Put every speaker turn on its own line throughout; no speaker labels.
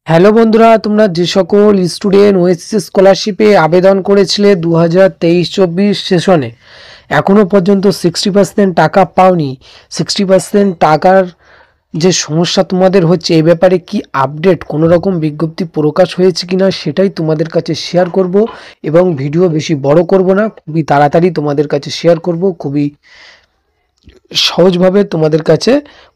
Hello বন্ধুরা, তোমরা যে সকল স্টুডেন্ট ওএসএস স্কলারশিপে আবেদন করেছিলে 2023-24 সেশনে এখনও পর্যন্ত 60% টাকা পাওনি। 60% টাকার যে সমস্যা তোমাদের হচ্ছে, এই ব্যাপারে কি আপডেট, কোনো রকম বিজ্ঞপ্তি প্রকাশ হয়েছে কিনা সেটাই তোমাদের কাছে শেয়ার করব। এবং ভিডিও বেশি বড় করব না, খুবই তাড়াতাড়ি তোমাদের কাছে শেয়ার করব, খুবই সহজভাবে তোমাদের কাছে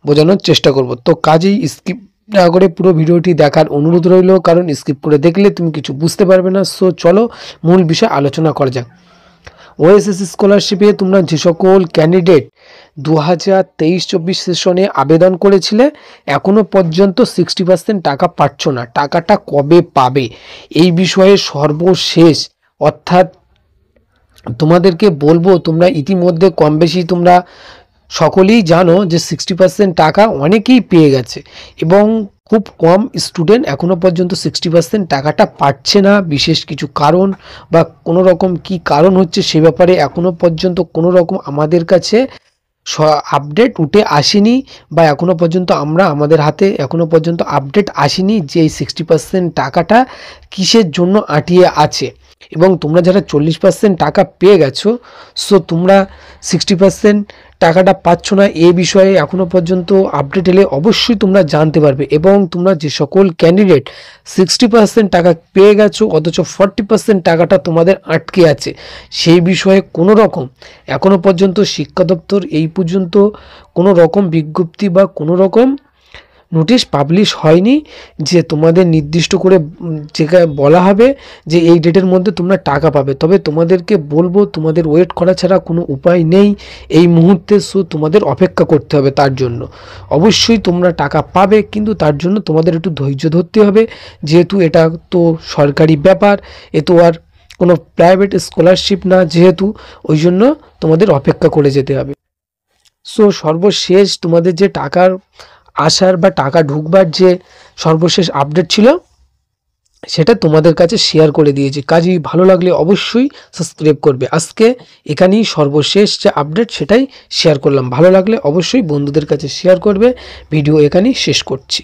বোঝানোর চেষ্টা করব। তো কাজেই স্কিপ না করে পুরো ভিডিওটি দেখার অনুরোধ রইল, কারণ স্কিপ করে দেখলে তুমি কিছু বুঝতে পারবে না। সো চলো মূল বিষয় আলোচনা করা যাক। ওএসএস স্কলারশিপে তোমরা যে সকল ক্যান্ডিডেট 2023-24 সেশনে আবেদন করেছিলে এখনও পর্যন্ত 60% টাকা পাচ্ছ না। টাকাটা কবে পাবে এই বিষয়ে সর্বশেষ, অর্থাৎ তোমাদেরকে বলবো, তোমরা ইতিমধ্যে কম বেশি তোমরা সকলেই জানো যে 60% টাকা অনেকেই পেয়ে গেছে, এবং খুব কম স্টুডেন্ট এখনও পর্যন্ত 60% টাকাটা পাচ্ছে না। বিশেষ কিছু কারণ বা কোনো রকম কি কারণ হচ্ছে সে ব্যাপারে এখনও পর্যন্ত কোনো রকম আমাদের কাছে আপডেট উঠে আসেনি, বা এখনও পর্যন্ত আমাদের হাতে এখনও পর্যন্ত আপডেট আসেনি যে এই 60% টাকাটা কিসের জন্য আটকে আছে। এবং তোমরা যারা 40% টাকা পেয়ে গেছো, সো তোমরা 60% টাকাটা পাচ্ছ না, এই বিষয়ে এখনও পর্যন্ত আপডেট এলে অবশ্যই তোমরা জানতে পারবে। এবং তোমরা যে সকল ক্যান্ডিডেট 60% টাকা পেয়ে গেছো অথচ 40% টাকাটা তোমাদের আটকে আছে, সেই বিষয়ে কোনো রকম এখনও পর্যন্ত শিক্ষা দপ্তর এই পর্যন্ত কোনো রকম বিজ্ঞপ্তি বা কোনো রকম নোটিশ পাবলিশ হয়নি যে তোমাদের নির্দিষ্ট করে যেখানে বলা হবে যে এই ডেটের মধ্যে তোমরা টাকা পাবে। তবে তোমাদেরকে বলবো, তোমাদের ওয়েট করা ছাড়া কোনো উপায় নেই এই মুহূর্তে। সো তোমাদের অপেক্ষা করতে হবে, তার জন্য অবশ্যই তোমরা টাকা পাবে, কিন্তু তার জন্য তোমাদের একটু ধৈর্য ধরতে হবে, যেহেতু এটা তো সরকারি ব্যাপার, এ তো আর কোনো প্রাইভেট স্কলারশিপ না, যেহেতু ওই জন্য তোমাদের অপেক্ষা করে যেতে হবে। সো সর্বশেষ তোমাদের যে টাকার আসার বা টাকা ঢুকবার যে সর্বশেষ আপডেট ছিল সেটা তোমাদের কাছে শেয়ার করে দিয়েছি। কাজেই ভালো লাগলে অবশ্যই সাবস্ক্রাইব করবে। আজকে এখানেই সর্বশেষ যে আপডেট সেটাই শেয়ার করলাম। ভালো লাগলে অবশ্যই বন্ধুদের কাছে শেয়ার করবে। ভিডিও এখানেই শেষ করছি।